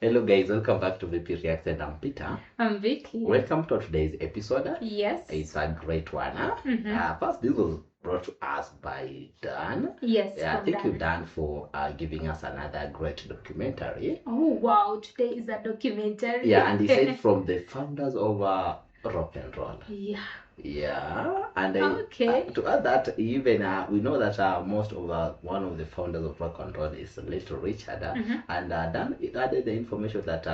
Hello guys, welcome back to VP Reaction. I'm Peter. I'm Vicky. Welcome to today's episode. Yes. It's a great one. First, this was brought to us by Dan. Yes. Thank you, Dan, for giving us another great documentary. Oh wow, today is a documentary. Yeah, and he said from the founders of rock and roll. Yeah, and to add that, even we know that most of one of the founders of rock and roll is Little Richard, and then it added the information that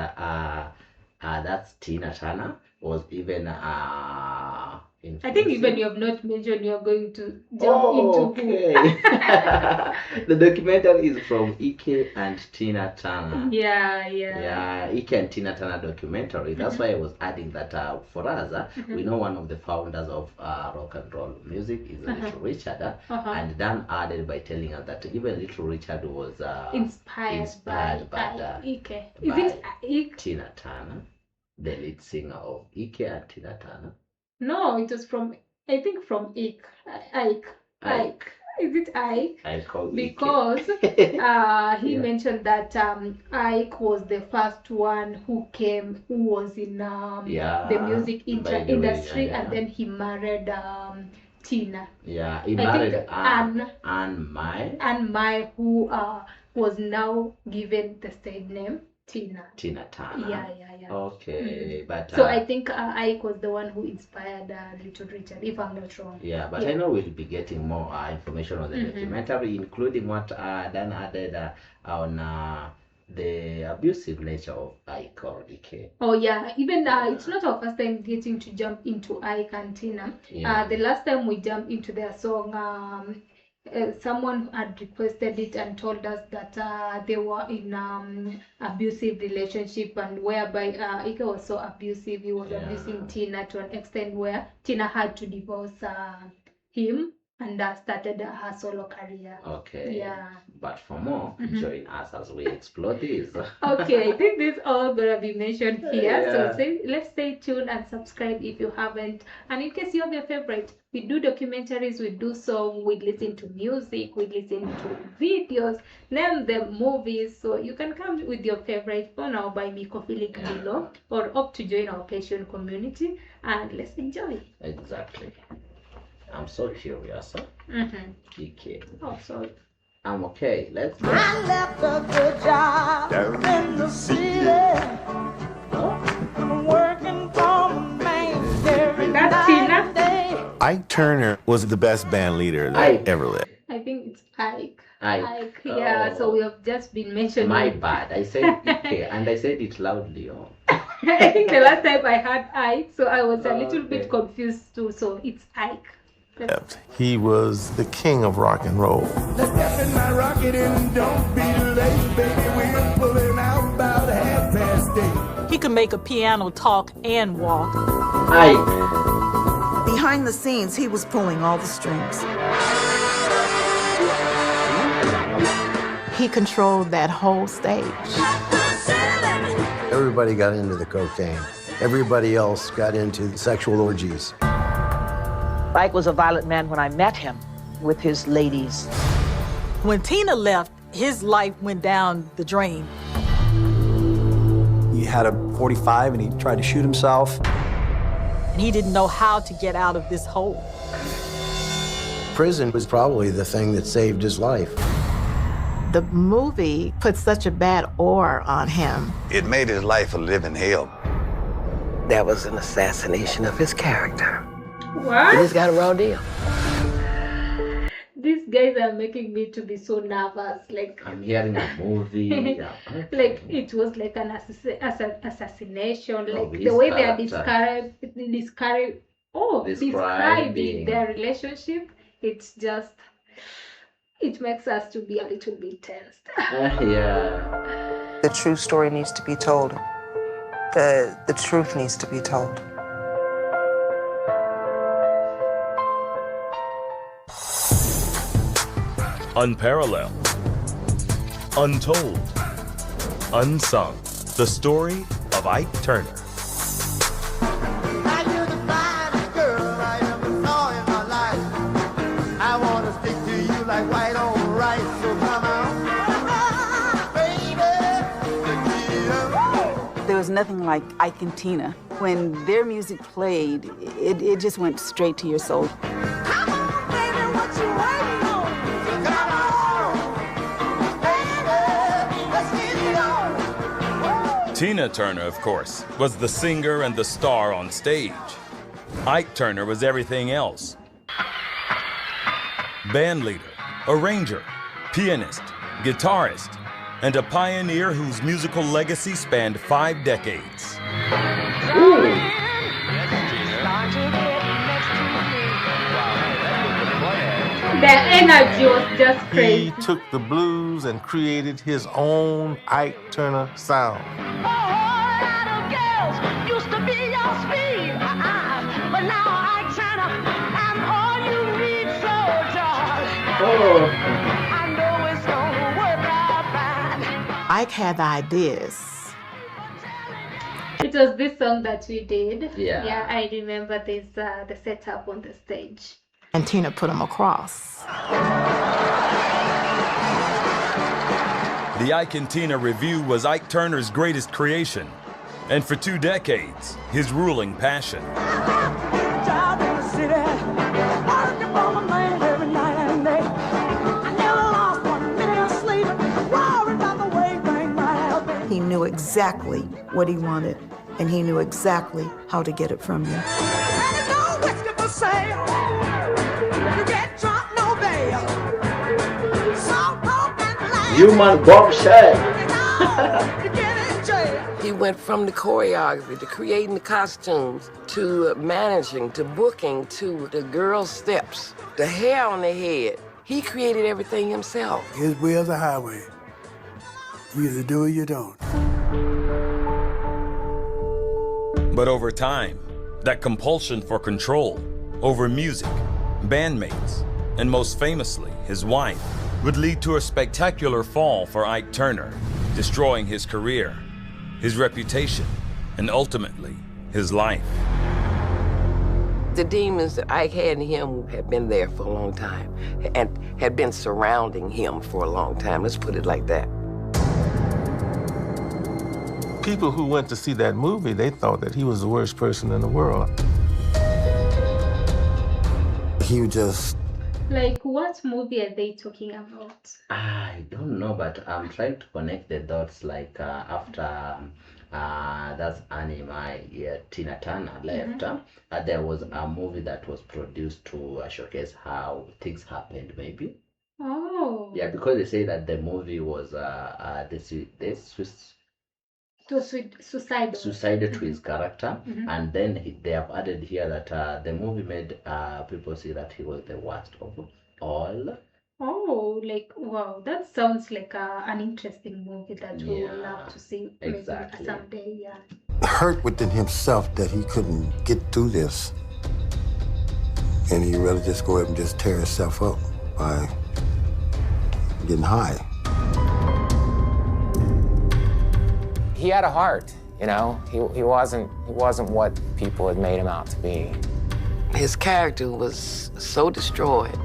that's Tinathenaturner was even I think even you have not mentioned you are going to jump into the documentary is from Ikeandtinaturner. Yeah, Ikeandtinaturner documentary. That's why I was adding that for us. We know one of the founders of rock and roll music is Little Richard, and Dan added by telling us that even Little Richard was inspired by Ike. Is it Ike? Tina Turner, the lead singer of Ikeandtinaturner. No, it was from, I think from Ike. Is it Ike? Because he mentioned that Ike was the first one who was in the music industry, and then he married Tina. Yeah, he married Anne Mai, who was now given the stage name Tinathenaturner. Yeah. Okay, but so I think Ike was the one who inspired Little Richard, if I'm not wrong. Yeah, but I know we'll be getting more information on the documentary, including what Dan added on the abusive nature of Ike or Ike. Oh yeah, even it's not our first time getting to jump into Ike and Tina. The last time we jumped into their song, someone had requested it and told us that they were in abusive relationship, and whereby Ike was so abusive, he was abusing Tina to an extent where Tina had to divorce him and started her solo career. Okay. Yeah. But for more, join us as we explore this. Okay, I think this all gonna be mentioned here. So let's stay tuned and subscribe if you haven't. And in case you have your favorite, we do documentaries, we do song, we listen to music, we listen to videos, name the movies. So you can come with your favorite on our Buy Me Coffee link below, or opt to join our Patreon community, and let's enjoy. Exactly. I'm so curious. Ike. Oh, sorry. I'm okay. Let's go. I left a good job down in the city, working for the man every day. Ike Turner was the best band leader that ever lived. I think it's Ike. Yeah, so we have just been mentioning. My bad. I said Ike and I said it loudly. I think the last time I had Ike, so I was a little bit confused too. So it's Ike. He was the king of rock and roll. Let's step in my rocket and don't be late, baby. We're pulling out about 8:30. He could make a piano talk and walk. Ike. Behind the scenes, he was pulling all the strings. He controlled that whole stage. Everybody got into the cocaine. Everybody else got into sexual orgies. Ike was a violent man when I met him with his ladies. When Tina left, his life went down the drain. He had a .45 and he tried to shoot himself. And he didn't know how to get out of this hole. Prison was probably the thing that saved his life. The movie put such a bad aura on him. It made his life a living hell. That was an assassination of his character. What? He just got a raw deal. These guys are making me to be so nervous. Like I'm hearing a movie. Like it was like an assassination. Like the way they are describing their relationship. It's just, it makes us to be a little bit tensed. The true story needs to be told. The truth needs to be told. Unparalleled, untold, unsung. The story of Ike Turner. I want to stick to you like white on nothing like Ike and Tina. When their music played, it just went straight to your soul. Come on, baby, what you waiting on? Come on, baby, let's get it on. Tina Turner, of course, was the singer and the star on stage. Ike Turner was everything else. Band leader, arranger, pianist, guitarist, and a pioneer whose musical legacy spanned 5 decades. The energy was just crazy. He took the blues and created his own Ike Turner sound. Used to be your speed, but now I turn up. I'm all you need, so darling. I know it's gonna work out fine. Ike had the ideas. It was this song that we did. Yeah. Yeah, I remember this the setup on the stage. And Tina put them across. The Ike and Tina Review was Ike Turner's greatest creation, and for 2 decades, his ruling passion. Job in the city, working for my man every night and day. I never lost 1 minute of sleep, worried about the way things might have been. He knew exactly what he wanted, and he knew exactly how to get it from you. And there's no whiskey for sale. You get drunk, no bail. Salt, coke, and lamb. Human bombshell. You get in jail. He went from the choreography to creating the costumes to managing to booking to the girls' steps, the hair on their head. He created everything himself. His way of the highway. You either do or you don't. But over time, that compulsion for control over music, bandmates, and most famously, his wife, would lead to a spectacular fall for Ike Turner, destroying his career, his reputation, and ultimately, his life. The demons that Ike had in him had been there for a long time and had been surrounding him for a long time. Let's put it like that. People who went to see that movie, they thought that he was the worst person in the world. He just... Like, what movie are they talking about? I don't know, but I'm trying to connect the dots. Like after that's anime, Tina Turner left. There was a movie that was produced to showcase how things happened. Maybe. Oh. Yeah, because they say that the movie was suicidal to his character, and then they have added here that the movie made people see that he was the worst of all. Oh, like, wow, that sounds like an interesting movie that we will love to see exactly. maybe someday. Yeah. Hurt within himself that he couldn't get through this. And he really just go ahead and just tear himself up by getting high. He had a heart, you know. He wasn't what people had made him out to be. His character was so destroyed.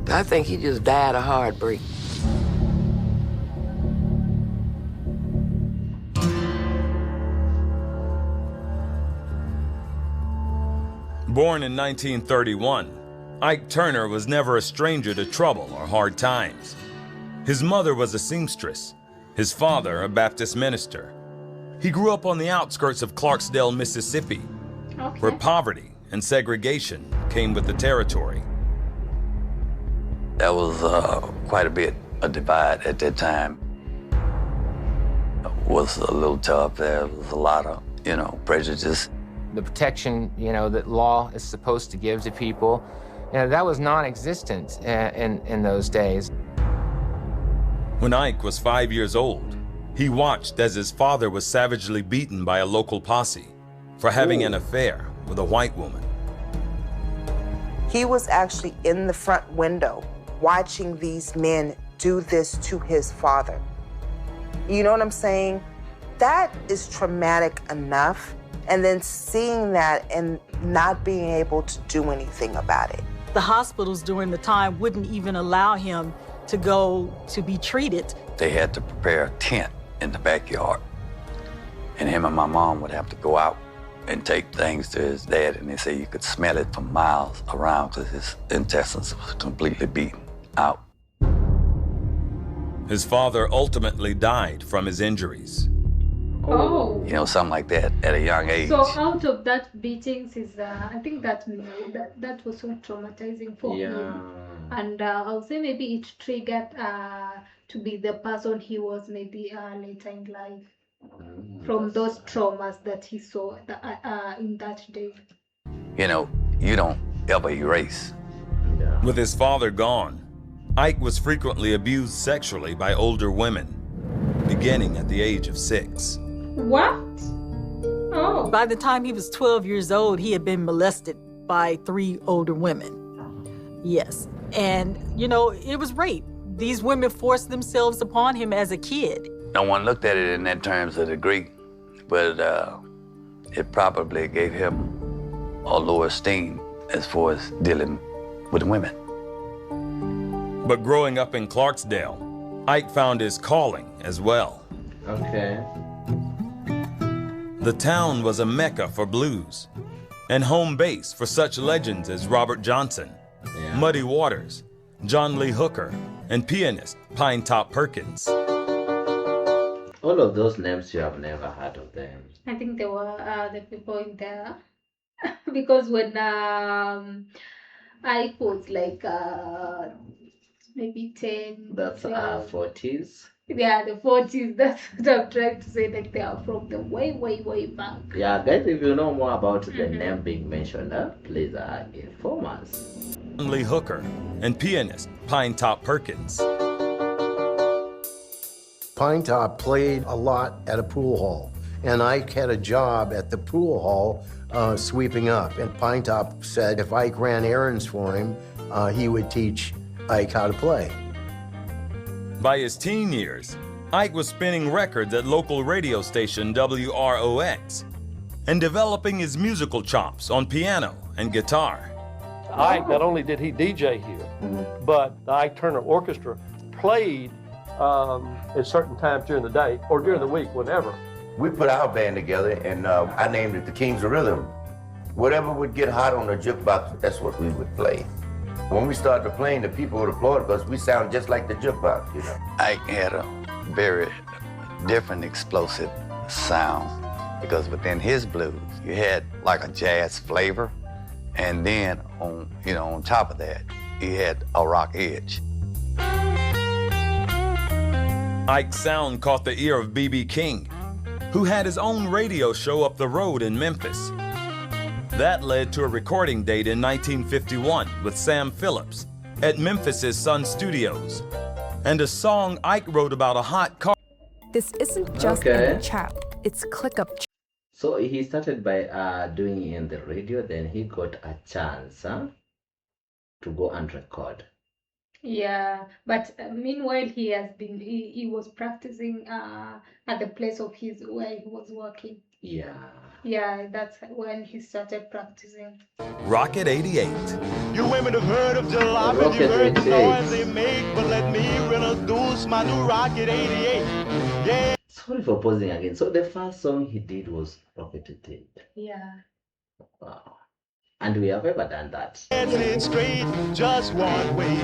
I think he just died of heartbreak. Born in 1931, Ike Turner was never a stranger to trouble or hard times. His mother was a seamstress, his father a Baptist minister. He grew up on the outskirts of Clarksdale, Mississippi, where poverty and segregation came with the territory. That was quite a bit a divide at that time. It was a little tough. There was a lot of, prejudice. The protection, that law is supposed to give to people, that was non-existent in those days. When Ike was 5 years old, he watched as his father was savagely beaten by a local posse for having an affair with a white woman. He was actually in the front window watching these men do this to his father. You know what I'm saying? That is traumatic enough. And then seeing that and not being able to do anything about it. The hospitals during the time wouldn't even allow him to go to be treated. They had to prepare a tent in the backyard. And him and my mom would have to go out and take things to his dad, and they say you could smell it from miles around because his intestines was completely beaten out. His father ultimately died from his injuries. Oh. You know, something like that at a young age. So out of that beatings is, I think that was so traumatizing for him. And I'll say maybe it triggered to be the person he was maybe later in life. From those traumas that he saw in that day. You know, you don't ever erase. With his father gone, Ike was frequently abused sexually by older women, beginning at the age of 6. What? Oh. By the time he was 12 years old, he had been molested by 3 older women. Yes. And, you know, it was rape. These women forced themselves upon him as a kid. No one looked at it in that terms of degree, but it probably gave him a lower esteem as far as dealing with women. But growing up in Clarksdale, Ike found his calling as well. Okay. The town was a mecca for blues and home base for such legends as Robert Johnson, Muddy Waters, John Lee Hooker, and pianist Pinetop Perkins. All of those names, you have never heard of them. I think there were the people in there. Because when I was like maybe 10. That's 40s. Yeah, the 40s. That's what I'm trying to say. Like they are from the way back. Yeah, guys, if you know more about the name being mentioned, please inform us. John Lee Hooker and pianist Pinetop Perkins. Pinetop played a lot at a pool hall, and Ike had a job at the pool hall sweeping up. And Pinetop said if Ike ran errands for him, he would teach Ike how to play. By his teen years, Ike was spinning records at local radio station WROX and developing his musical chops on piano and guitar. Ike, not only did he DJ here, but the Ike Turner Orchestra played at certain times during the day or during the week, whenever. We put our band together, and I named it the Kings of Rhythm. Whatever would get hot on the jukebox, that's what we would play. When we started playing, the people would applaud because we sound just like the jukebox, you know. Ike had a very different explosive sound because within his blues, you had like a jazz flavor, and then on top of that, he had a rock edge. Ike's sound caught the ear of B.B. King, who had his own radio show up the road in Memphis. That led to a recording date in 1951 with Sam Phillips at Memphis's Sun Studios, and a song Ike wrote about a hot car. This isn't just any chap, it's click-up. So he started by doing it in the radio, then he got a chance to go and record. Yeah, but meanwhile he was practicing at the place of his where he was working. Yeah, that's when he started practicing. Rocket 88. You women have heard of jalopy, you heard the noise they make, but let me introduce my new Rocket 88. Yeah. Sorry for pausing again. So the first song he did was Rocket 88. Yeah. Wow. And we have ever done that. Dancing straight, just one way.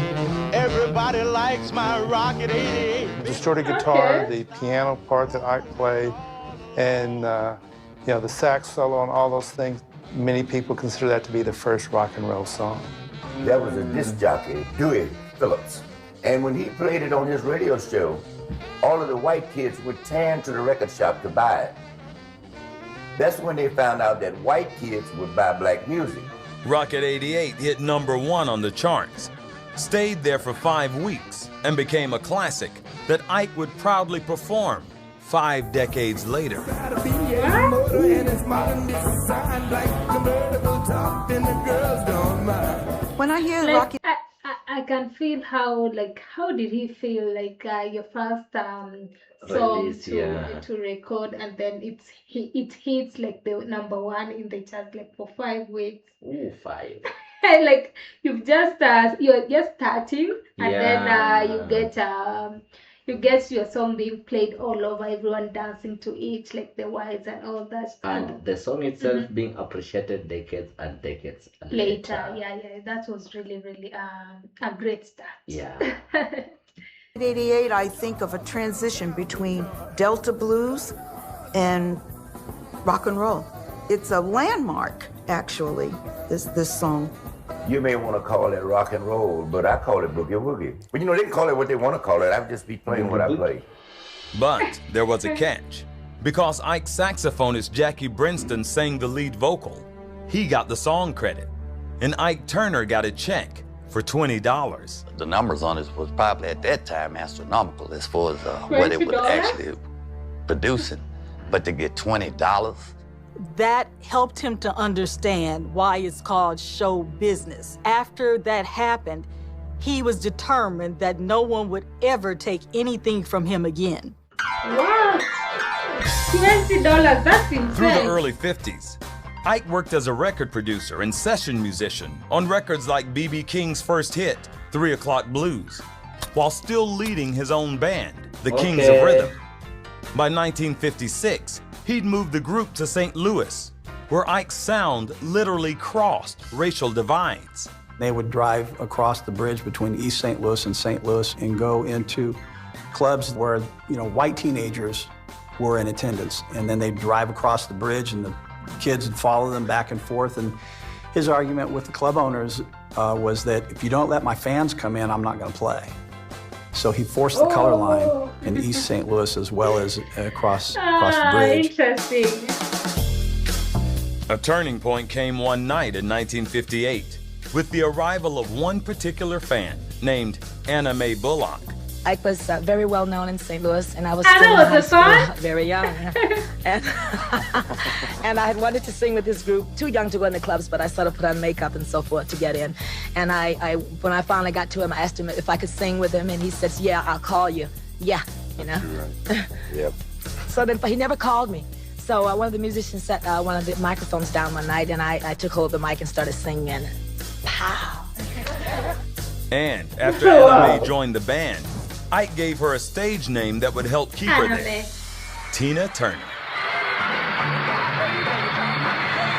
Everybody likes my Rocket 88. The shorter guitar, the piano part that I play, and the sax solo and all those things, many people consider that to be the first rock and roll song. That was a disc jockey, Dewey Phillips. And when he played it on his radio show, all of the white kids would tan to the record shop to buy it. That's when they found out that white kids would buy black music. Rocket 88 hit #1 on the charts, stayed there for 5 weeks, and became a classic that Ike would proudly perform 5 decades later. When I hear like, Rocket, I can feel how did he feel like your first song Release, to record, and then it hits like the #1 in the chart like for 5 weeks. Ooh, 5. Like you're just starting, and then you get you get your song being played all over, everyone dancing to it, like the wives and all that. And the song itself being appreciated decades and decades later. Yeah, that was really, really a great start. Yeah. In 88, I think of a transition between Delta blues and rock and roll. It's a landmark, actually, this song. You may want to call it rock and roll, but I call it boogie woogie. But you know, they can call it what they want to call it. I'll just be playing what I play. But there was a catch. Because Ike's saxophonist Jackie Brinston sang the lead vocal, he got the song credit. And Ike Turner got a check for $20. The numbers on it was probably at that time astronomical as far as what it was actually producing. But to get $20, that helped him to understand why it's called show business. After that happened, he was determined that no one would ever take anything from him again. Wow! $20, that's insane. Through the early 50s, Ike worked as a record producer and session musician on records like B.B. King's first hit, 3 O'Clock Blues, while still leading his own band, the Kings of Rhythm. By 1956, he'd moved the group to St. Louis, where Ike's sound literally crossed racial divides. They would drive across the bridge between East St. Louis and St. Louis and go into clubs where, you know, white teenagers were in attendance. And then they'd drive across the bridge and the kids would follow them back and forth. And his argument with the club owners was that if you don't let my fans come in, I'm not going to play. So he forced the color line in East St. Louis as well as across the bridge. Interesting. A turning point came one night in 1958 with the arrival of one particular fan named Anna Mae Bullock. Ike was very well known in St. Louis, and I was Anna still in was high a school, fan? very young. And I had wanted to sing with this group, too young to go in the clubs, but I sort of put on makeup and so forth to get in. And when I finally got to him, I asked him if I could sing with him, and he says, "Yeah, I'll call you." Yeah, you know. Yep. So then, but he never called me. So one of the musicians set one of the microphones down one night, and I took hold of the mic and started singing. Pow. And after Anna Mae joined the band, Ike gave her a stage name that would help keep her there. Tinaturner.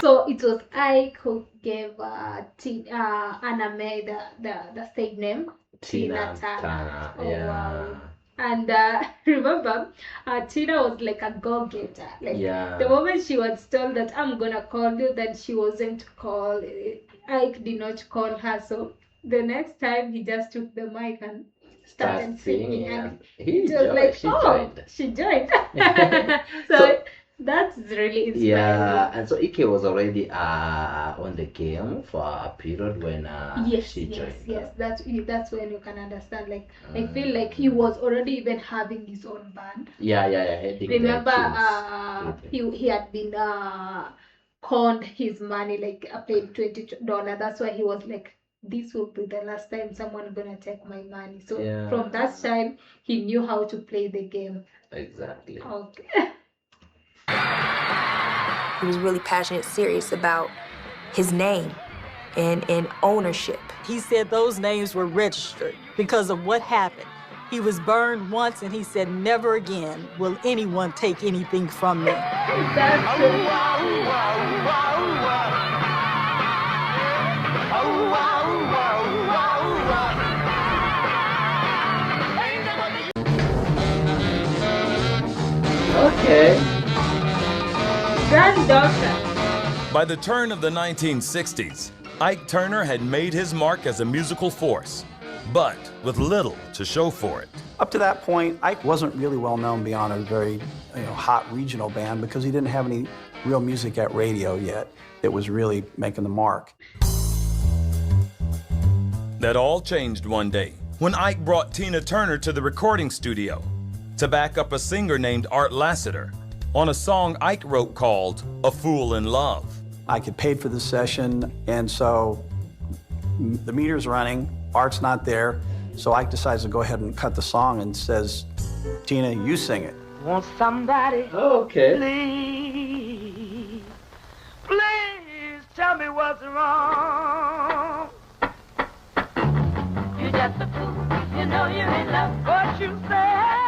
So it was Ike who gave Anna Mae the stage name, Tinaturner. Oh, wow. And remember, Tina was like a go-getter. Like the moment she was told that I'm gonna call you, then she wasn't called. Ike did not call her, so the next time he just took the mic and started singing, and it was like, she joined. So that's really inspiring. Yeah, and so Ike was already on the game for a period when she joined. Yes, that's when you can understand. Like I feel like he was already even having his own band. Remember, he had been conned his money, like paid $20. That's why he was like, this will be the last time someone gonna take my money. So from that time, he knew how to play the game. Exactly. Okay. He was really passionate, serious about his name and ownership. He said those names were registered because of what happened. He was burned once, and he said, never again will anyone take anything from me. Okay. Granddaughter. By the turn of the 1960s, Ike Turner had made his mark as a musical force, but with little to show for it. Up to that point, Ike wasn't really well known beyond a very hot regional band because he didn't have any real music at radio yet that was really making the mark. That all changed one day when Ike brought Tina Turner to the recording studio to back up a singer named Art Lassiter on a song Ike wrote called A Fool in Love. Ike had paid for the session, and so the meter's running, Art's not there, so Ike decides to go ahead and cut the song and says, Tina, you sing it. Want somebody, please, please tell me what's wrong. You're just a fool, you know you're in love. What you say?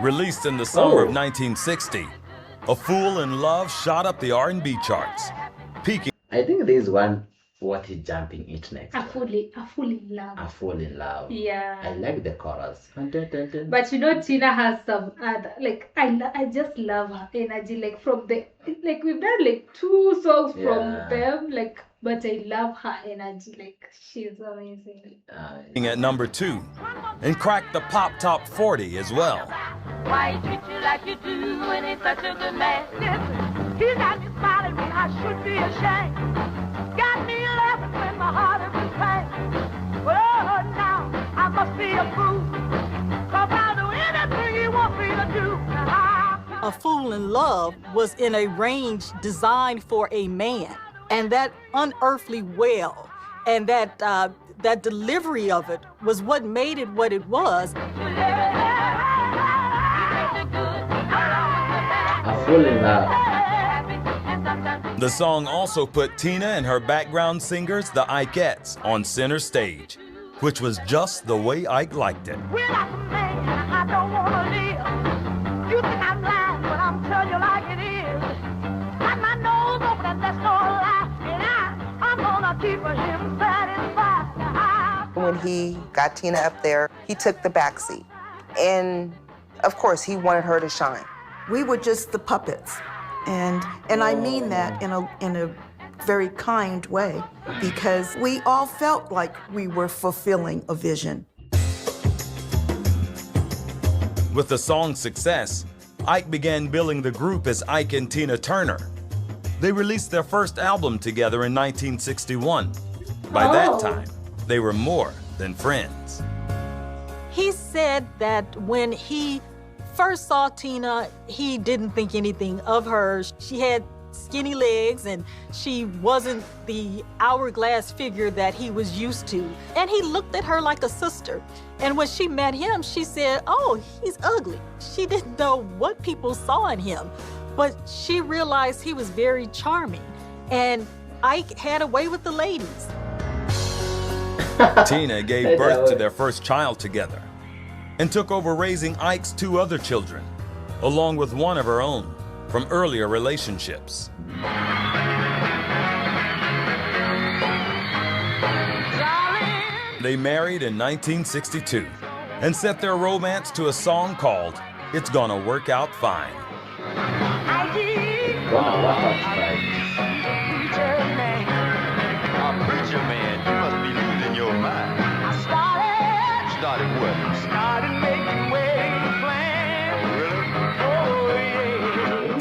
Released in the summer of 1960, A Fool in Love shot up the R&B charts, peaking. I think this one, what is jumping it next? A fool in love. A Fool in Love. Yeah. I like the chorus. But you know, Tina has some other, like, I just love her energy, like, from the, like, we've done, like, 2 songs from them, like, but I love her energy, like, she's amazing. At number 2, and cracked the pop top 40 as well. Why he treat you like you do when he's such a good man? Listen, he's got me smiling when I should be ashamed. Got me laughing when my heart is in pain. Well, now I must be a fool, 'cause I'll do anything he wants me to do. A Fool in Love was in a range designed for a man, and that unearthly wail and that delivery of it was what made it what it was. A Fool in Love. The song also put Tina and her background singers, the Ikeettes, on center stage, which was just the way Ike liked it. We're like a man, I don't wanna live. You think I'm lying, but I'm telling you like it is. Got my nose open and that's no lie, and I'm gonna keep him satisfied. When he got Tina up there, he took the backseat. And of course, he wanted her to shine. We were just the puppets. And I mean that in a very kind way, because we all felt like we were fulfilling a vision. With the song's success, Ike began billing the group as Ikeandtinaturner. They released their first album together in 1961. By that time, they were more than friends. He said that when he first saw Tina, he didn't think anything of her. She had skinny legs and she wasn't the hourglass figure that he was used to. And he looked at her like a sister. And when she met him, she said, "Oh, he's ugly." She didn't know what people saw in him, but she realized he was very charming. And Ike had a way with the ladies. Tina gave birth to their first child together and took over raising Ike's 2 other children, along with one of her own from earlier relationships. They married in 1962 and set their romance to a song called It's Gonna Work Out Fine. Preacher man, you must be losing your mind. Started what? Started making wedding plans.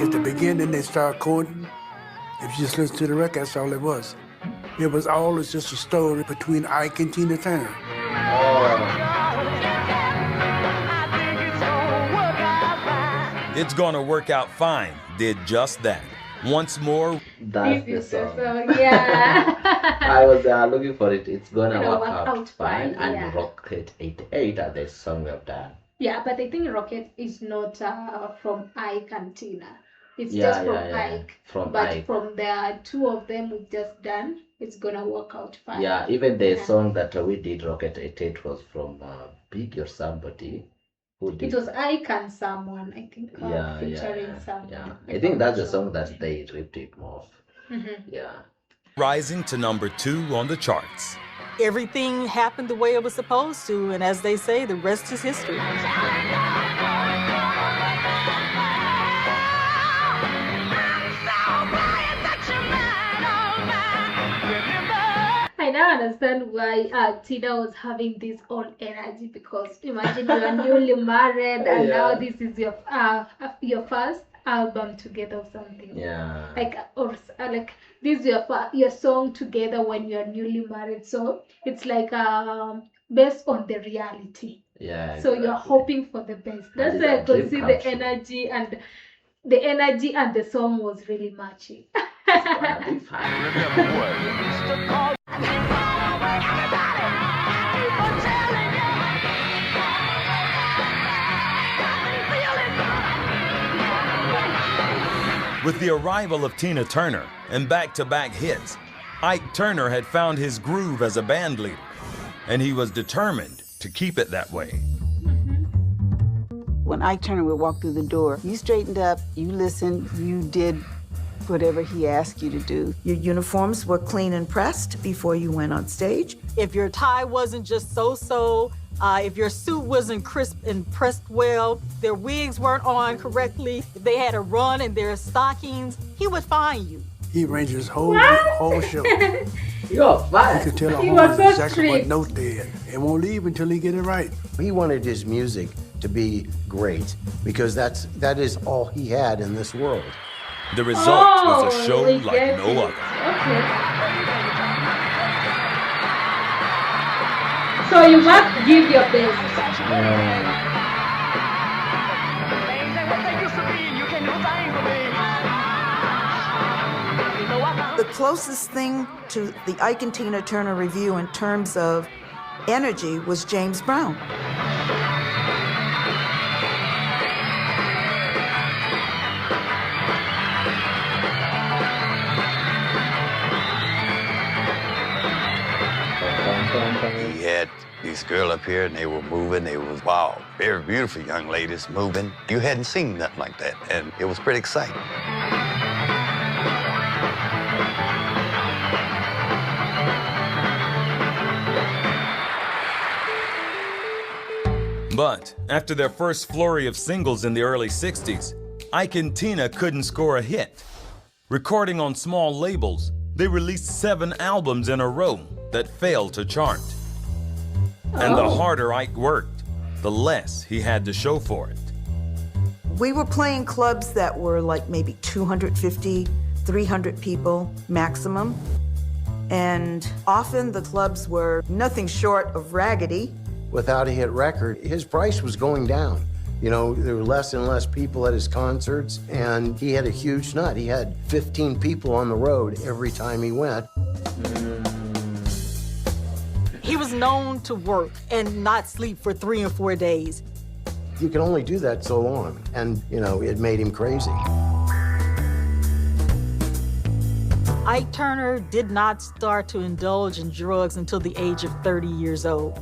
At the beginning, they started courting. If you just listen to the record, that's all it was. It was always just a story between Ike and Tina Turner. It's Gonna Work Out Fine did just that. Once more, that's the song. Yeah. I was looking for it. It's Gonna Work Out Fine, and Rocket 88 are the song we have done. Yeah, but I think Rocket is not from Ike and Tina. It's just from Ike. But Ike. From the 2 of them we've just done, It's Gonna Work Out Fine. Yeah, even the song that we did, Rocket 88, was from Big or somebody. Who did. It was Ike and someone, I think, featuring someone. Yeah. I think that's the song that they ripped it off. Yeah. rising to number 2 on the charts. Everything happened the way it was supposed to, and as they say, the rest is history. I now understand why Tina was having this own energy, because imagine you are newly married and now this is your first album together or something. Yeah. Like this is your song together when you are newly married. So it's like based on the reality. Yeah. So you're hoping for the best. That's why I could see the energy and the song was really matching. With the arrival of Tina Turner and back-to-back hits, Ike Turner had found his groove as a band leader, and he was determined to keep it that way. When Ike Turner would walk through the door, you straightened up, you listened, you did whatever he asked you to do. Your uniforms were clean and pressed before you went on stage. If your tie wasn't just so-so, if your suit wasn't crisp and pressed well, their wigs weren't on correctly, if they had a run in their stockings, he would fine you. He arranged his whole show. You're fine. He could tell He a was so exactly what strict. note they had. And won't leave until he get it right. He wanted his music to be great because that is all he had in this world. The result was a show like no other. Okay. So you must give your best. The closest thing to the Ikeandtinaturner review in terms of energy was James Brown. He had this girl up here, and they were moving. They was, wow, very beautiful young ladies moving. You hadn't seen nothing like that, and it was pretty exciting. But after their first flurry of singles in the early 60s, Ike and Tina couldn't score a hit. Recording on small labels, they released 7 albums in a row that failed to chart. And the harder Ike worked, the less he had to show for it. We were playing clubs that were like maybe 250, 300 people maximum. And often the clubs were nothing short of raggedy. Without a hit record, his price was going down. You know, there were less and less people at his concerts, and he had a huge nut. He had 15 people on the road every time he went. He was known to work and not sleep for 3 or 4 days. You can only do that so long, and, you know, it made him crazy. Ike Turner did not start to indulge in drugs until the age of 30 years old.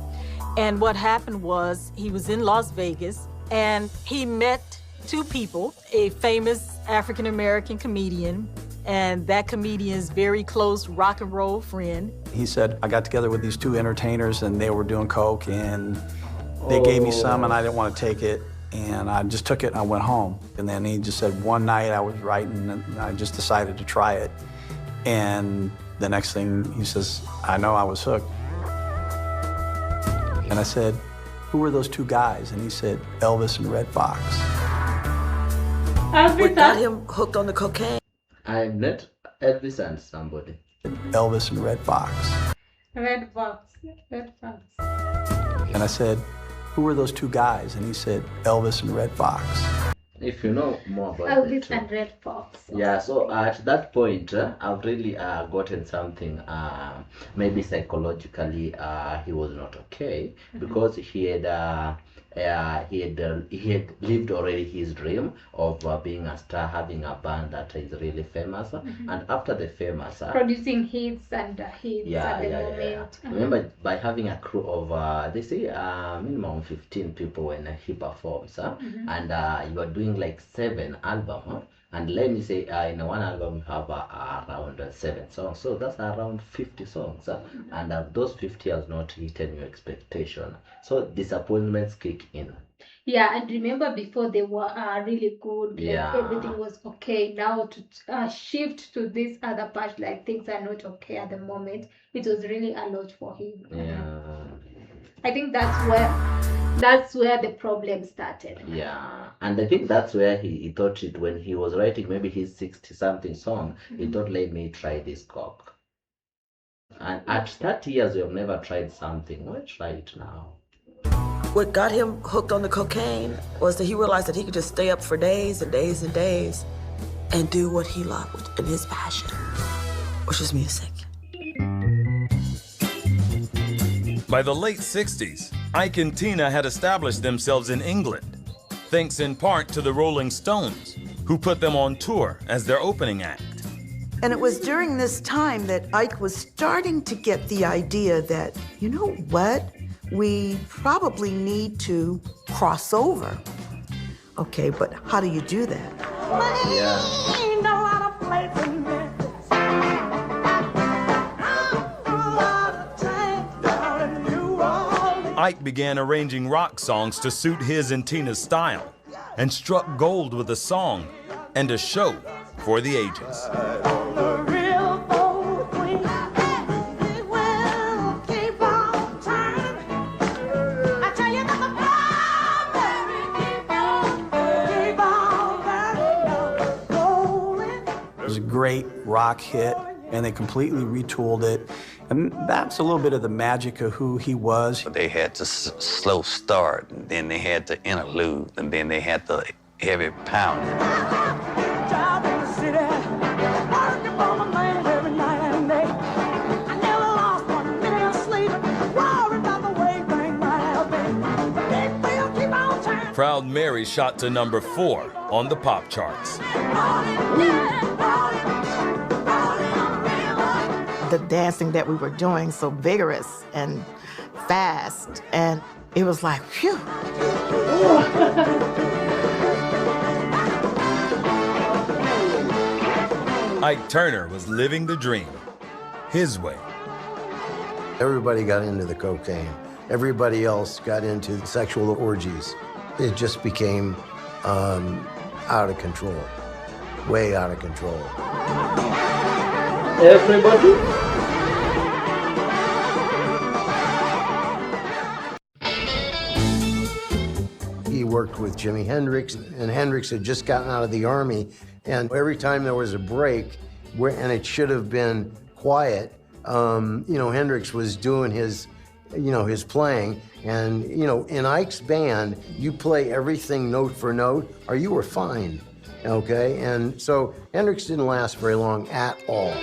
And what happened was he was in Las Vegas and he met 2 people, a famous African-American comedian and that comedian's very close rock and roll friend. He said, I got together with these 2 entertainers and they were doing coke and they gave me some and I didn't want to take it. And I just took it and I went home. And then he just said, one night I was writing and I just decided to try it. And the next thing he says, I know I was hooked. And I said, who were those 2 guys? And he said, Elvis and Red Fox. What got him hooked on the cocaine? I met Elvis and somebody. Elvis and Red Fox. Red Fox. And I said, who were those 2 guys? And he said, Elvis and Red Fox. If you know more about Elvis and Red Fox. Yeah, so at that point, I've really gotten something, maybe psychologically, he was not okay, because he had lived already his dream of being a star, having a band that is really famous, and after the famous, producing hits and hits at the moment. Remember, by having a crew of, they say minimum 15 people when he performs, and you are doing like 7 albums, and let me say in one album you have around 7 songs, so that's around 50 songs, and those 50 has not hit your expectation, so disappointments kick in. Yeah, and remember before they were really good, like everything was okay. Now to shift to this other part, like things are not okay at the moment, it was really a lot for him. Yeah. I think that's where the problem started. Yeah, and I think that's where he thought it when he was writing maybe his 60-something song, he thought, let me try this cock. And at 30 years, you have never tried something. Why try it now? What got him hooked on the cocaine was that he realized that he could just stay up for days and days and days and do what he loved and his passion, which is music. By the late 60s, Ike and Tina had established themselves in England, thanks in part to the Rolling Stones, who put them on tour as their opening act. And it was during this time that Ike was starting to get the idea that, you know what, we probably need to cross over. Okay, but how do you do that? Ike began arranging rock songs to suit his and Tina's style, and struck gold with a song and a show for the ages. It was a great rock hit, and they completely retooled it. And that's a little bit of the magic of who he was. They had the slow start, and then they had the interlude, and then they had the heavy pounding. Proudmary shot to number 4 on the pop charts. The dancing that we were doing so vigorous and fast, and it was like, phew. Ike Turner was living the dream, his way. Everybody got into the cocaine. Everybody else got into sexual orgies. It just became out of control, way out of control. Everybody. He worked with Jimi Hendrix, and Hendrix had just gotten out of the Army, and every time there was a break, and it should have been quiet, Hendrix was doing his playing, and, in Ike's band, you play everything note for note, or you were fine, okay? And so Hendrix didn't last very long at all.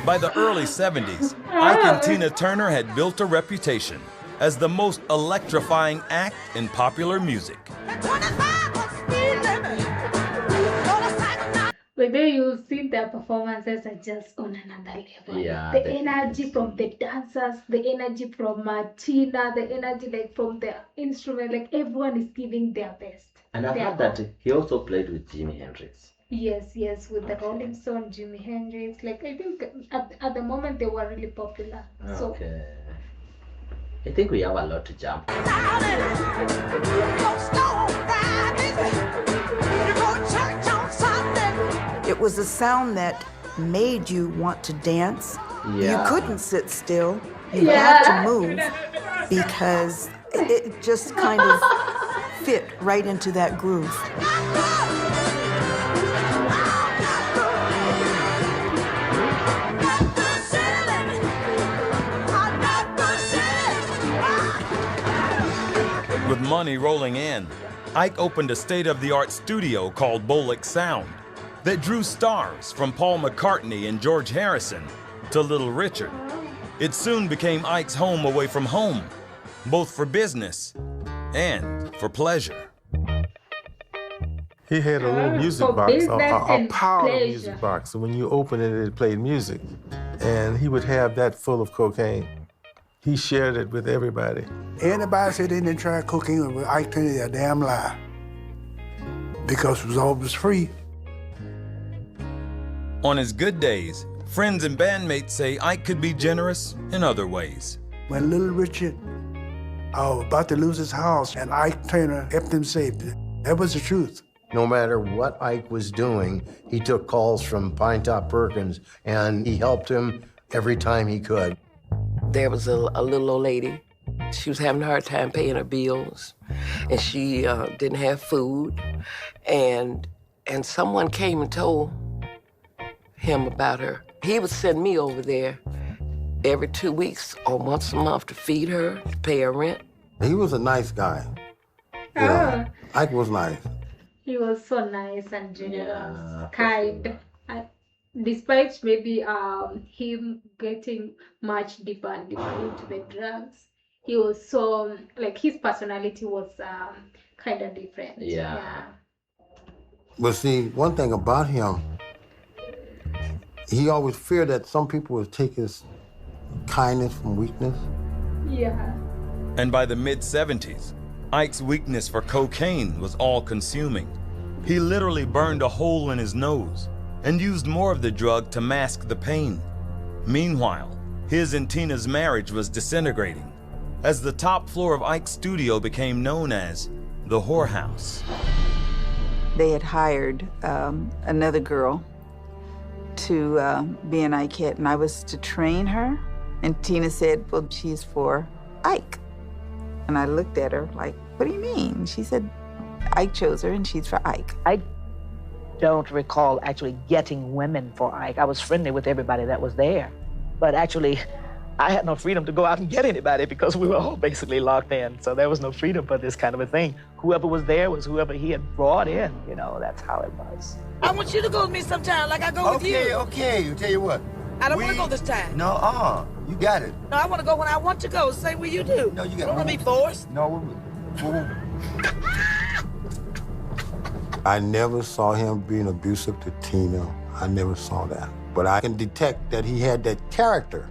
By the early 70s, Ikeandtinaturner had built a reputation as the most electrifying act in popular music. But then you see their performances are just on another level. Yeah, the energy from the dancers, the energy from Tina, the energy from the instrument, everyone is giving their best. And I've heard that he also played with Jimi Hendrix. Yes, with the Rolling Stone, Jimi Hendrix. I think at the moment they were really popular. Okay. I think we have a lot to jump. It was a sound that made you want to dance. Yeah. You couldn't sit still. You had to move because it just kind of fit right into that groove. With money rolling in, Ike opened a state-of-the-art studio called Bolix Sound that drew stars from Paul McCartney and George Harrison to Little Richard. It soon became Ike's home away from home, both for business and for pleasure. He had a little music box, a power music box. So when you open it, it played music. And he would have that full of cocaine. He shared it with everybody. Anybody said they didn't try cocaine with Ike Turner, they're a damn lie. Because it was always free. On his good days, friends and bandmates say Ike could be generous in other ways. When Little Richard was about to lose his house, and Ike Turner helped him save it. That was the truth. No matter what Ike was doing, he took calls from Pinetop Perkins, and he helped him every time he could. There was a little old lady. She was having a hard time paying her bills, and she didn't have food. And someone came and told him about her. He would send me over there every 2 weeks or once a month to feed her, to pay her rent. He was a nice guy. Yeah. Ike was nice. He was so nice and generous, kind. Despite maybe him getting much deeper and deeper into the drugs, he was so, his personality was kind of different. Yeah. But see, one thing about him, he always feared that some people would take his kindness from weakness. Yeah. And by the mid-70s, Ike's weakness for cocaine was all-consuming. He literally burned a hole in his nose and used more of the drug to mask the pain. Meanwhile, his and Tina's marriage was disintegrating, as the top floor of Ike's studio became known as the whorehouse. They had hired another girl to be an Ikeette, and I was to train her. And Tina said, well, she's for Ike. And I looked at her like, what do you mean? She said, Ike chose her and she's for Ike. I don't recall actually getting women for Ike. I was friendly with everybody that was there. But actually, I had no freedom to go out and get anybody because we were all basically locked in. So there was no freedom for this kind of a thing. Whoever was there was whoever he had brought in. You know, that's how it was. I want you to go with me sometime like I go with you. Okay, tell you what. I don't want to go this time. No, you got it. No, I want to go when I want to go. Same way you do. No, you got it. Don't want to be forced. No, I never saw him being abusive to Tina. I never saw that. But I can detect that he had that character.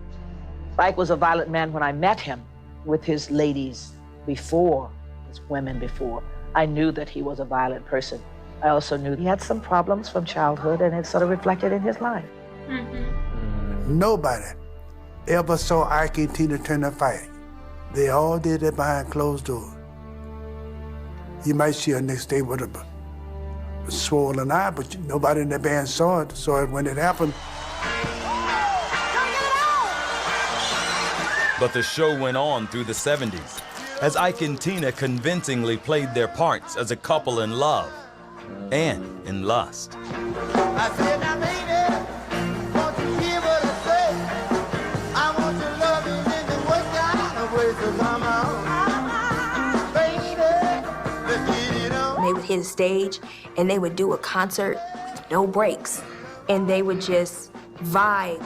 Ike was a violent man when I met him with his ladies before, his women before. I knew that he was a violent person. I also knew he had some problems from childhood, and it sort of reflected in his life. Nobody ever saw Ike and Tina Turner fight. They all did it behind closed doors. You might see her next day with a swollen eye, but nobody in the band saw it when it happened. But the show went on through the 70s, as Ike and Tina convincingly played their parts as a couple in love and in lust. I said, now baby, won't you hear what I say? I want your loving in the worst kind of way, so come on. Baby, let's get it on. They would hit a stage and they would do a concert with no breaks. And they would just vibe.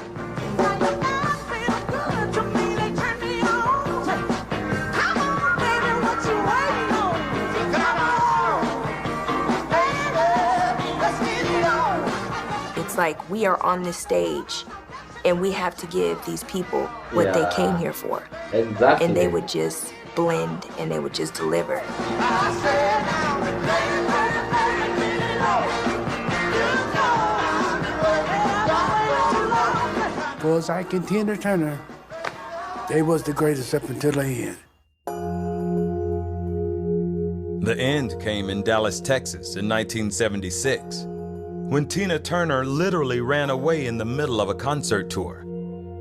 It's like we are on this stage and we have to give these people what they came here for. Exactly. And they would just blend and they would just deliver. For Ike and Tina Turner, they was the greatest up until the end. The end came in Dallas, Texas in 1976, when Tina Turner literally ran away in the middle of a concert tour,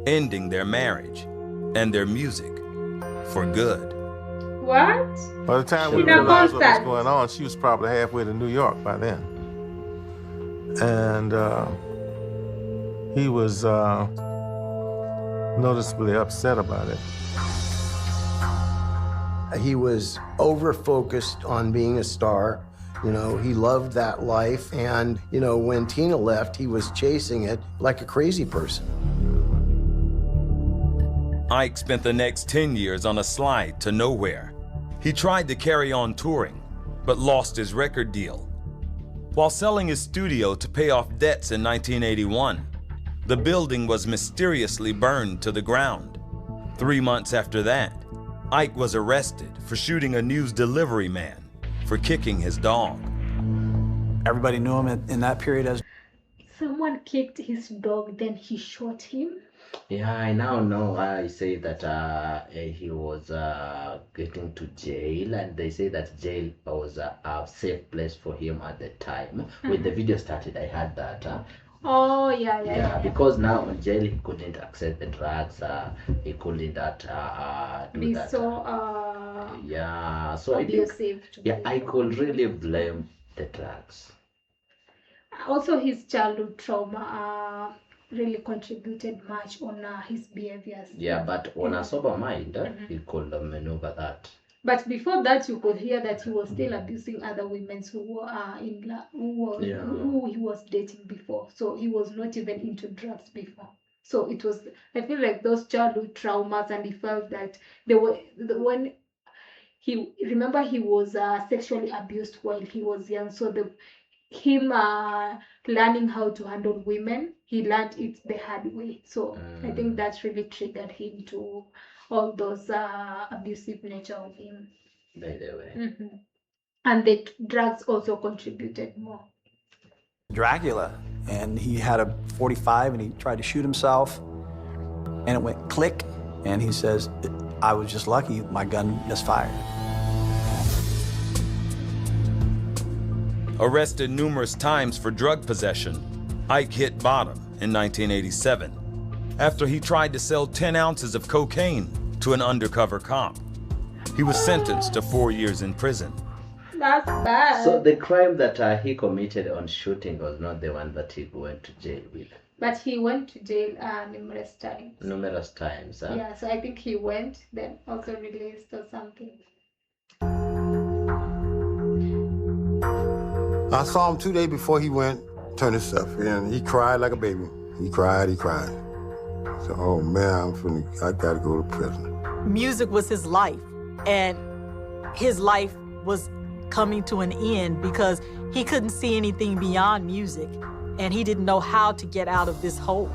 ending their marriage and their music for good. What? By the time we realized what was going on, she was probably halfway to New York by then. And he was noticeably upset about it. He was over-focused on being a star. You know, he loved that life. And, you know, when Tina left, he was chasing it like a crazy person. Ike spent the next 10 years on a slide to nowhere. He tried to carry on touring, but lost his record deal. While selling his studio to pay off debts in 1981, the building was mysteriously burned to the ground. 3 months after that, Ike was arrested for shooting a news delivery man for kicking his dog. Everybody knew him in that period as... Someone kicked his dog, then he shot him? Yeah, I now know why I say that he was getting to jail, and they say that jail was a safe place for him at the time. When the video started, I heard that. Oh, yeah. Because now in jail he couldn't access the drugs, he couldn't do that. Yeah, so abusive. I could really blame the drugs. Also, his childhood trauma really contributed much on his behaviors. Yeah, but on a sober mind, he could maneuver that. But before that, you could hear that he was still abusing other women who were who he was dating before. So he was not even into drugs before. So it was, I feel like those childhood traumas, and he felt that they were when he was sexually abused while he was young. So him learning how to handle women. He learned it the hard way. So I think that really triggered him to all those abusive nature of him. By the way. And the drugs also contributed more. Dracula, and he had a 45 and he tried to shoot himself and it went click, and he says, I was just lucky, my gun misfired. Arrested numerous times for drug possession, Ike hit bottom in 1987 after he tried to sell 10 ounces of cocaine to an undercover cop. He was sentenced to 4 years in prison. That's bad. So the crime that he committed on shooting was not the one that he went to jail with. But he went to jail numerous times. Numerous times, huh? Yeah, so I think he went, then also released or something. I saw him 2 days before he went, turned himself, and he cried like a baby. He cried. So, oh man, I gotta go to prison. Music was his life, and his life was coming to an end because he couldn't see anything beyond music, and he didn't know how to get out of this hole.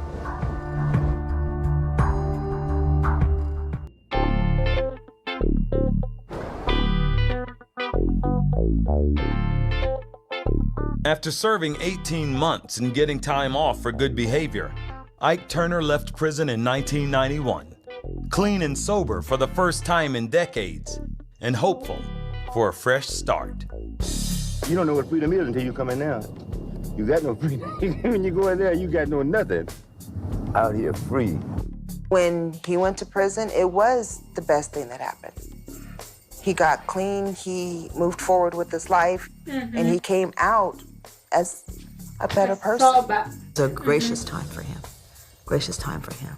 After serving 18 months and getting time off for good behavior, Ike Turner left prison in 1991, clean and sober for the first time in decades, and hopeful for a fresh start. You don't know what freedom is until you come in now. You got no freedom. When you go in there, you got no nothing. Out here free. When he went to prison, it was the best thing that happened. He got clean, he moved forward with his life, and he came out as a better person. It's a gracious time for him. Gracious time for him.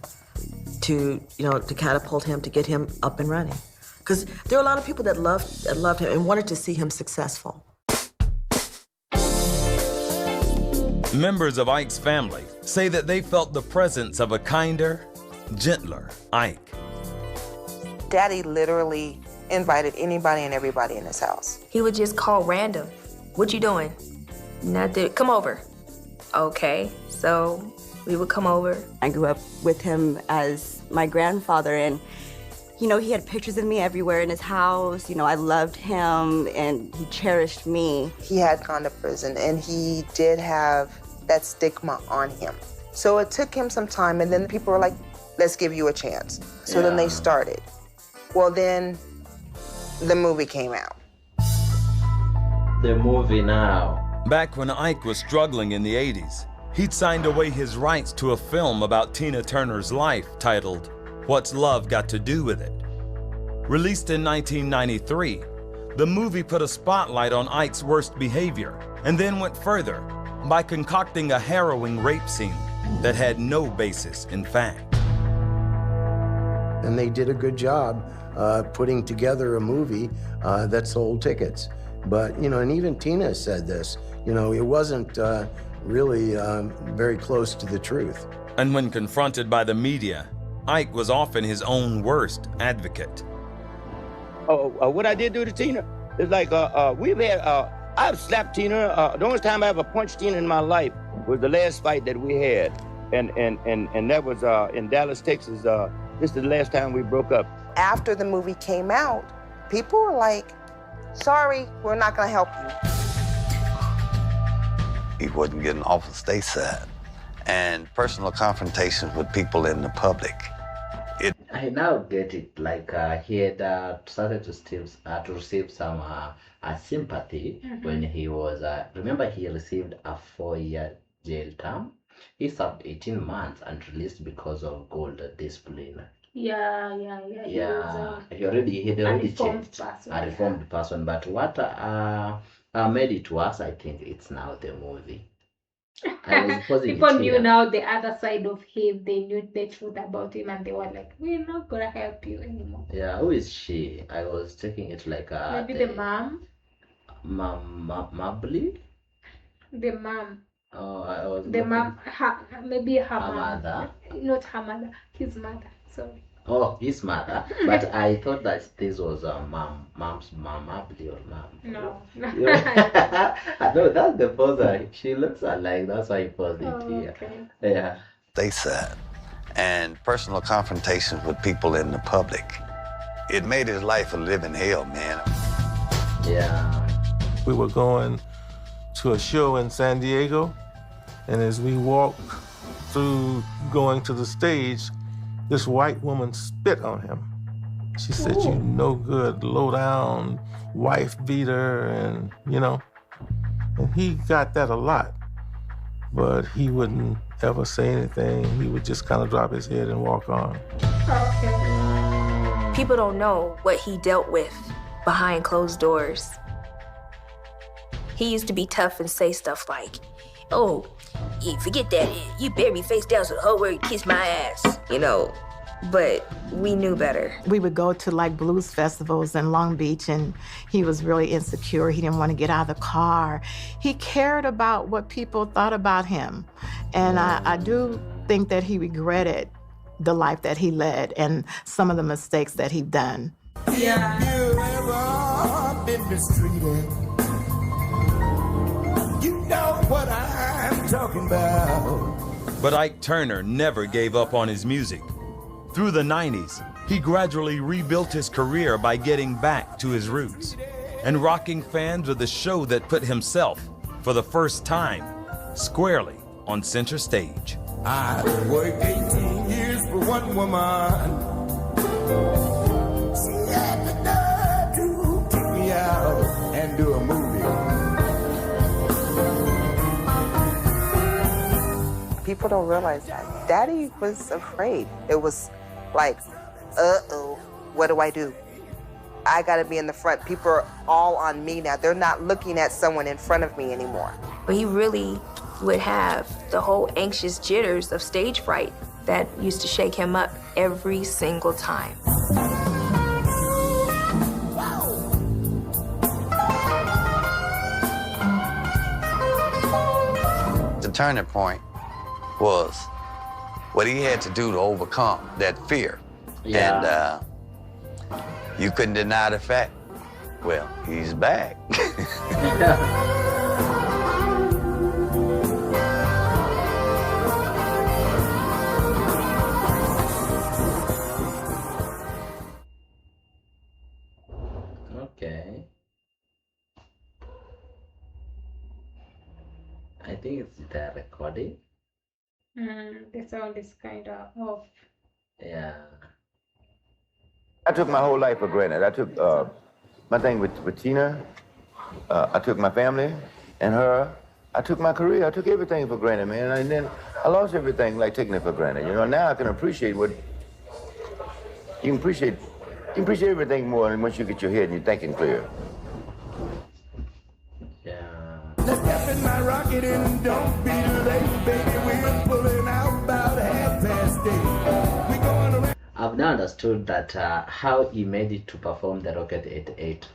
To, to catapult him, to get him up and running. Because there are a lot of people that loved him and wanted to see him successful. Members of Ike's family say that they felt the presence of a kinder, gentler Ike. Daddy literally invited anybody and everybody in his house. He would just call random. What you doing? Nothing. Come over. Okay, so we would come over. I grew up with him as my grandfather, and he had pictures of me everywhere in his house. I loved him, and he cherished me. He had gone to prison, and he did have that stigma on him. So it took him some time, and then people were like, let's give you a chance. So then they started. Well, then the movie came out. The movie now. Back when Ike was struggling in the 80s, he'd signed away his rights to a film about Tina Turner's life titled, What's Love Got to Do With It? Released in 1993, the movie put a spotlight on Ike's worst behavior and then went further by concocting a harrowing rape scene that had no basis in fact. And they did a good job putting together a movie that sold tickets. But, and even Tina said this, it wasn't really very close to the truth. And when confronted by the media, Ike was often his own worst advocate. What I did do to Tina is like, I've slapped Tina. The only time I ever punched Tina in my life was the last fight that we had. And that was in Dallas, Texas. This is the last time we broke up. After the movie came out, people were like, sorry, we're not gonna help you. He wasn't getting off the stateside. And personal confrontations with people in the public. I now get it. Like he had started to receive some sympathy when he was. Remember, he received a 4-year jail term. He served 18 months and released because of gold discipline. Yeah. He already changed. A reformed person. But what made it worse, I think, it's now the movie. People knew now the other side of him. They knew the truth about him, and they were like, "We're not gonna help you anymore." Yeah, who is she? I was taking it like maybe the mom. Mably? The mom. Oh, I was. The mom. Maybe her mom. Mother. Not her mother. His mother. Sorry. Oh, his mother. But I thought that this was mom's mom, I believe, or mom. No. No, that's the poster. She looks alike. That's why he posed it here. Okay. Yeah. They said, and personal confrontations with people in the public. It made his life a living hell, man. Yeah. We were going to a show in San Diego, and as we walked through going to the stage, this white woman spit on him. She said, "You no good, low down, wife beater," and and he got that a lot, but he wouldn't ever say anything. He would just kind of drop his head and walk on. Okay. People don't know what he dealt with behind closed doors. He used to be tough and say stuff like, "Oh, you forget that. You bury me face down so the whole world kiss my ass," But we knew better. We would go to like blues festivals in Long Beach, and he was really insecure. He didn't want to get out of the car. He cared about what people thought about him. And I do think that he regretted the life that he led and some of the mistakes that he'd done. Yeah. You ever been mistreated? You know what I'm talking about. But Ike Turner never gave up on his music. Through the 90s, he gradually rebuilt his career by getting back to his roots and rocking fans with a show that put himself, for the first time, squarely on center stage. I worked 18 years for one woman. She had the nerve to take me out and do a movie. People don't realize that. Daddy was afraid. It was like, uh-oh, what do I do? I gotta be in the front. People are all on me now. They're not looking at someone in front of me anymore. But he really would have the whole anxious jitters of stage fright that used to shake him up every single time. The turning point was what he had to do to overcome that fear. Yeah. And you couldn't deny the fact, well, he's back. Okay. I think it's the recording. The sound is kind of off. Yeah. I took my whole life for granted. I took my thing with Tina. I took my family and her. I took my career. I took everything for granted, man. And then I lost everything, like taking it for granted. Now I can appreciate what you can appreciate. You appreciate everything more once you get your head and you're thinking clear. Let's step in my rocket and don't be late, baby. We're pulling out about 8:30. We going around. I've now understood that how he made it to perform the Rocket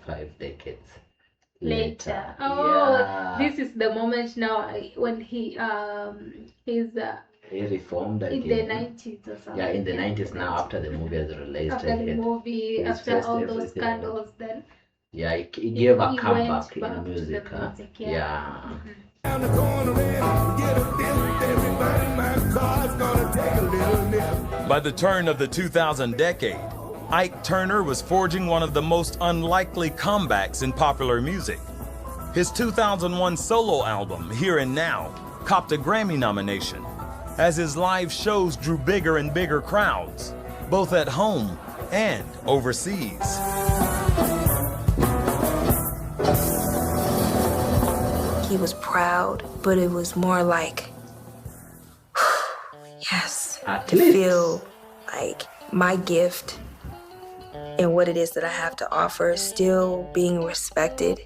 5 decades later. Oh, yeah. This is the moment now when he reformed in again. the 90s or something. Yeah, in the 90s now, after the movie has released. After the movie, after all those scandals, then. Yeah, he gave a He comeback went in back to music. the music, Yeah. Down the corner and get a dip. Everybody, my car's gonna take a little nip. By the turn of the 2000 decade, Ike Turner was forging one of the most unlikely comebacks in popular music. His 2001 solo album, Here and Now, copped a Grammy nomination, as his live shows drew bigger and bigger crowds, both at home and overseas. He was proud, but it was more like, yes, to feel like my gift and what it is that I have to offer is still being respected.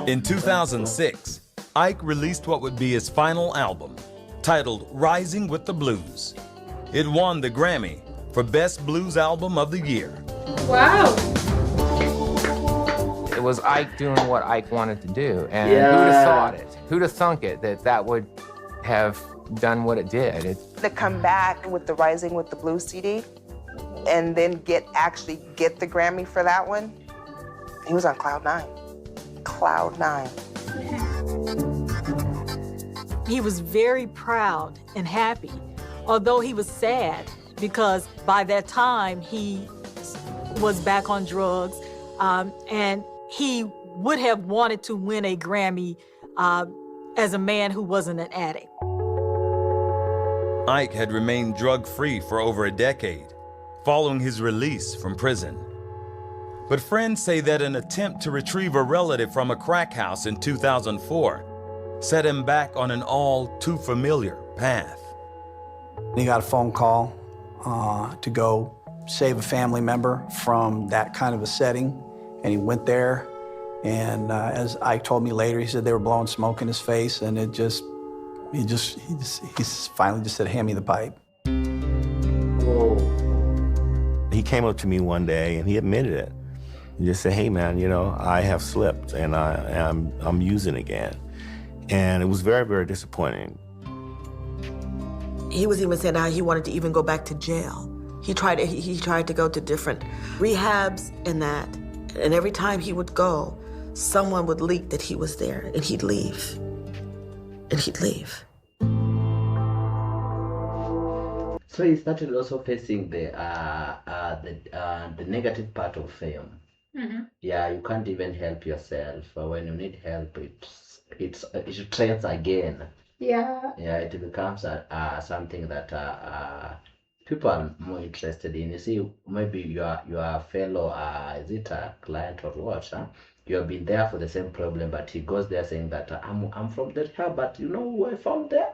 In 2006, Ike released what would be his final album, titled Rising with the Blues. It won the Grammy for Best Blues Album of the Year. Wow! It was Ike doing what Ike wanted to do, and who'd have thought it? Who'd have thunk it that would have done what it did. To come back with the Rising with the Blues CD and then actually get the Grammy for that one, he was on cloud nine. Cloud nine. He was very proud and happy, although he was sad because by that time he was back on drugs, and he would have wanted to win a Grammy as a man who wasn't an addict. Ike had remained drug-free for over a decade, following his release from prison. But friends say that an attempt to retrieve a relative from a crack house in 2004 set him back on an all too familiar path. He got a phone call to go save a family member from that kind of a setting, and he went there, and as Ike told me later, he said they were blowing smoke in his face, and he finally just said, hand me the pipe. He came up to me one day and he admitted it. He just said, hey man, you know, I have slipped and I'm using again. And it was very, very disappointing. He was even saying how he wanted to even go back to jail. He tried to go to different rehabs and that. And every time he would go, someone would leak that he was there and he'd leave. And he'd leave. So he started also facing the negative part of fame. Mm-hmm. Yeah, you can't even help yourself. When you need help, it trends again. Yeah. Yeah, it becomes something that people are more interested in. You see, maybe your fellow, is it a client or what? You have been there for the same problem, but he goes there saying that I'm from that here, but you know who I found there?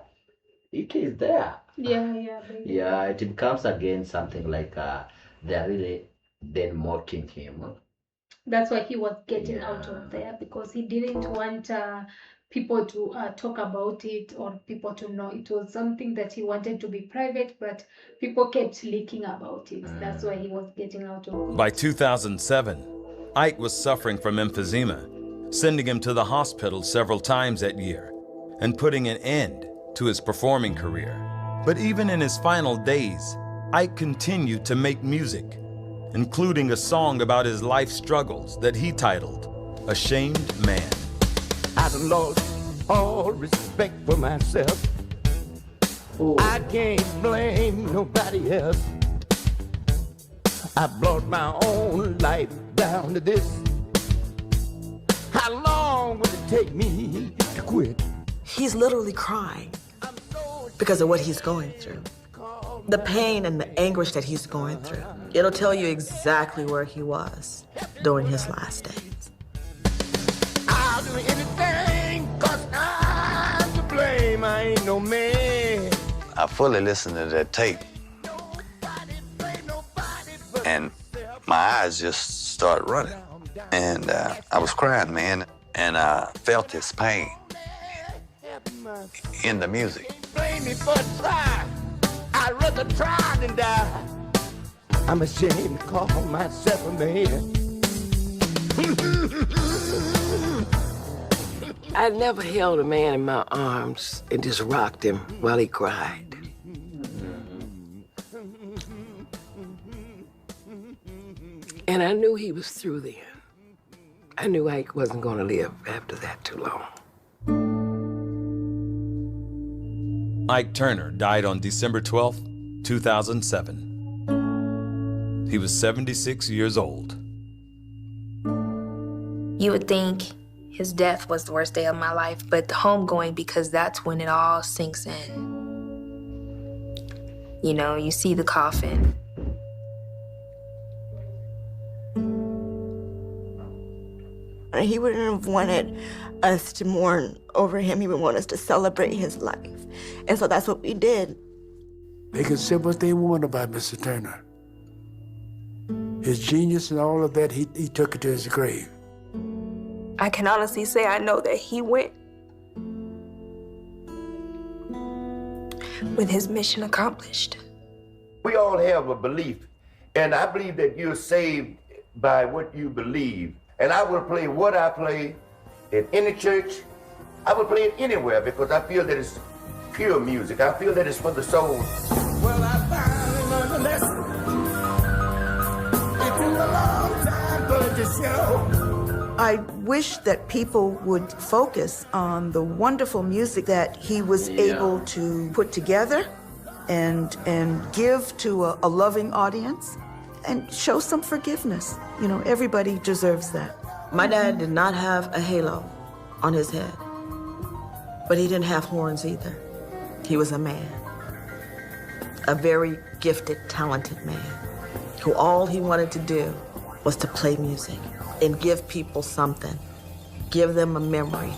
Ike is there. Yeah. Baby. Yeah, it becomes again something like they're really then mocking him. That's why he was getting out of there, because he didn't want people to talk about it or people to know. It was something that he wanted to be private, but people kept leaking about it. That's why he was getting out of it. By 2007, Ike was suffering from emphysema, sending him to the hospital several times that year and putting an end to his performing career. But even in his final days, Ike continued to make music, including a song about his life struggles that he titled Ashamed Man. I've lost all respect for myself. I can't blame nobody else. I brought my own life down to this. How long will it take me to quit? He's literally crying because of what he's going through. The pain and the anguish that he's going through. It'll tell you exactly where he was during his last days. I'll do anything, 'cause I'm to blame. I ain't no man. I fully listened to that tape, and my eyes just started running. And I was crying, man, and I felt his pain in the music. Blame me for trying. I'd rather try than die. I'm ashamed to call myself a man. I never held a man in my arms and just rocked him while he cried. And I knew he was through then. I knew Ike wasn't going to live after that too long. Ike Turner died on December 12, 2007. He was 76 years old. You would think his death was the worst day of my life, but the homegoing, because that's when it all sinks in. You know, you see the coffin. He wouldn't have wanted us to mourn over him. He would want us to celebrate his life. And so that's what we did. They can say what they want about Mr. Turner. His genius and all of that, he took it to his grave. I can honestly say I know that he went with his mission accomplished. We all have a belief, and I believe that you're saved by what you believe. And I will play what I play in any church. I will play it anywhere because I feel that it's pure music. I feel that it's for the soul. Well, I finally learned a lesson. It took a long time, but to show. I wish that people would focus on the wonderful music that he was able to put together and give to a loving audience and show some forgiveness. You know, everybody deserves that. My dad did not have a halo on his head, but he didn't have horns either. He was a man, a very gifted, talented man, who all he wanted to do was to play music and give people something, give them a memory.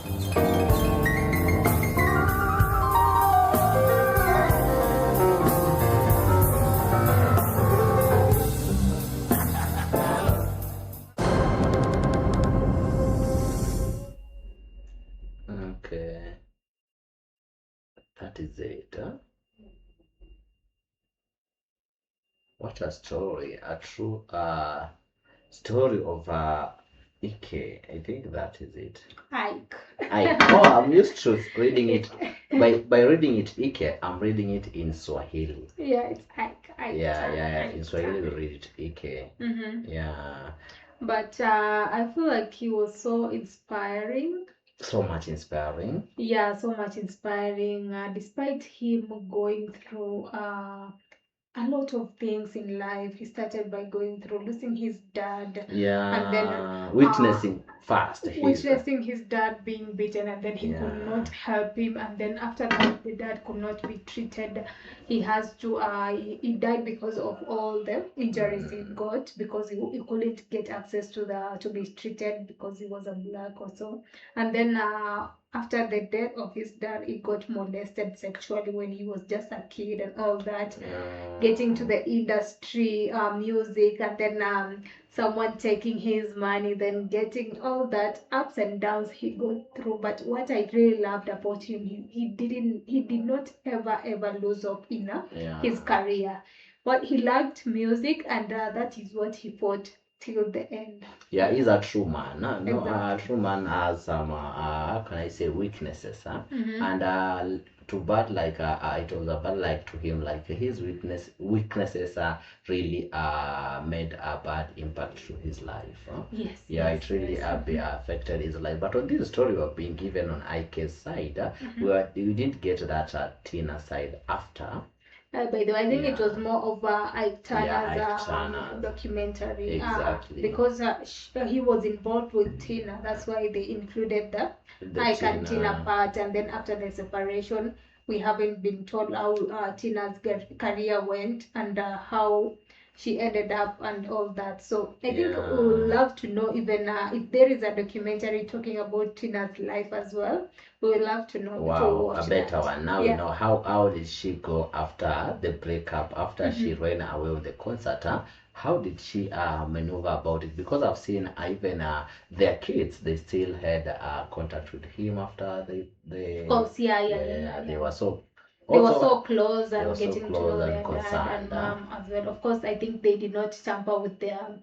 Okay. That is it, huh? What a story, a true story of Ike. I think that is it. Ike. I'm used to reading it by reading it Ike. I'm reading it in Swahili. Yeah, it's Ike. Yeah. In Swahili we read it Ike. Mm-hmm. Yeah. But I feel like he was so inspiring. So much inspiring. Yeah, so much inspiring. Despite him going through a lot of things in life, he started by going through losing his dad. Yeah. And then witnessing fast. Witnessing his dad being beaten, and then he could not help him. And then after that, the dad could not be treated. He has to. He died because of all the injuries he got, because he couldn't get access to be treated because he was a black or so. And then after the death of his dad, he got molested sexually when he was just a kid and all that. Getting to the industry, music, and then someone taking his money, then getting all that ups and downs he got through. But what I really loved about him, he did not ever lose hope in his career. What he liked music, and that is what he fought till the end. Yeah, he's a true man. Exactly. A true man has some how can I say weaknesses, Mhm. and to bad like it was a bad like to him, like his weaknesses really made a bad impact to his life. Yes. Yeah, yes, it really yes. affected his life. But on this story we have been given on Ike's side, we didn't get that Tina side after. By the way, I think it was more of Ike Turner's, documentary. Exactly. Because he was involved with Tina, that's why they included the Ike and Tina part. And then after the separation, we haven't been told how Tina's career went and how she ended up and all that. So I think we would love to know even if there is a documentary talking about Tina's life as well. We would love to know. Wow, a better one. Now we know how did she go after the breakup, after she ran away with the concert. How did she maneuver about it? Because I've seen even their kids, they still had contact with him after they Of course, they were so. They were so close and were so getting to close know and their dad and concerned, mom as well. Of course, I think they did not tamper with their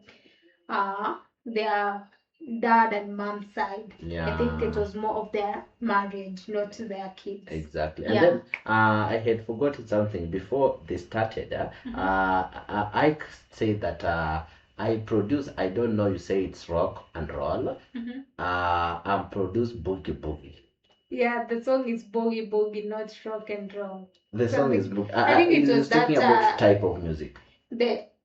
dad and mom side. I think it was more of their marriage, not their kids. Exactly. And then I had forgotten something before they started. I said that I produce, I don't know, you say it's rock and roll. I produce boogie boogie. Yeah, the song is boogie boogie, not rock and roll. The song is boogie. I think it was talking that about type of music.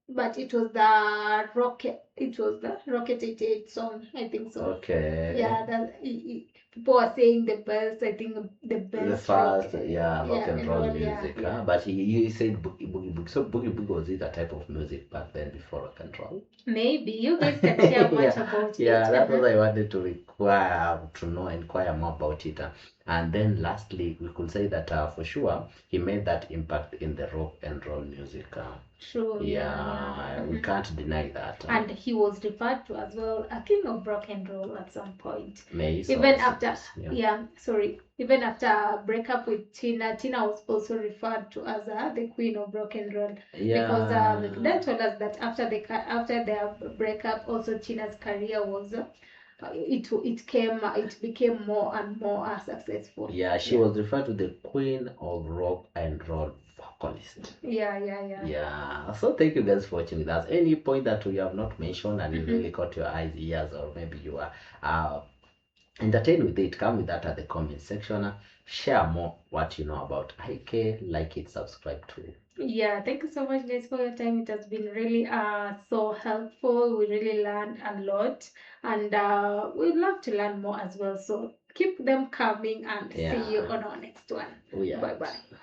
But it was the Rocket 88 song, I think so. Okay. Yeah, people are saying the best, I think the best. The first, rock and roll music. Yeah. But he said boogie boogie. So boogie boogie, was it a type of music back then before rock and roll? Maybe you guys can share much about it. Yeah, that's what I wanted to inquire more about it. And then lastly, we could say that for sure he made that impact in the rock and roll music. True. We can't deny that. And he was referred to as well a king of rock and roll at some point. Even after even after a breakup with Tina was also referred to as the queen of rock and roll. Because they told us that after their breakup, also Tina's career was it became more and more successful. Yeah, she was referred to the queen of rock and roll vocalist. Yeah. So thank you guys for watching with us. Any point that we have not mentioned and it really caught your eyes, ears, or maybe you are entertained with it, come with that at the comment section. Share more what you know about Ike, like it, subscribe to it. Yeah, thank you so much guys for your time. It has been really so helpful. We really learned a lot, and we'd love to learn more as well. So keep them coming, and see you on our next one. Bye bye.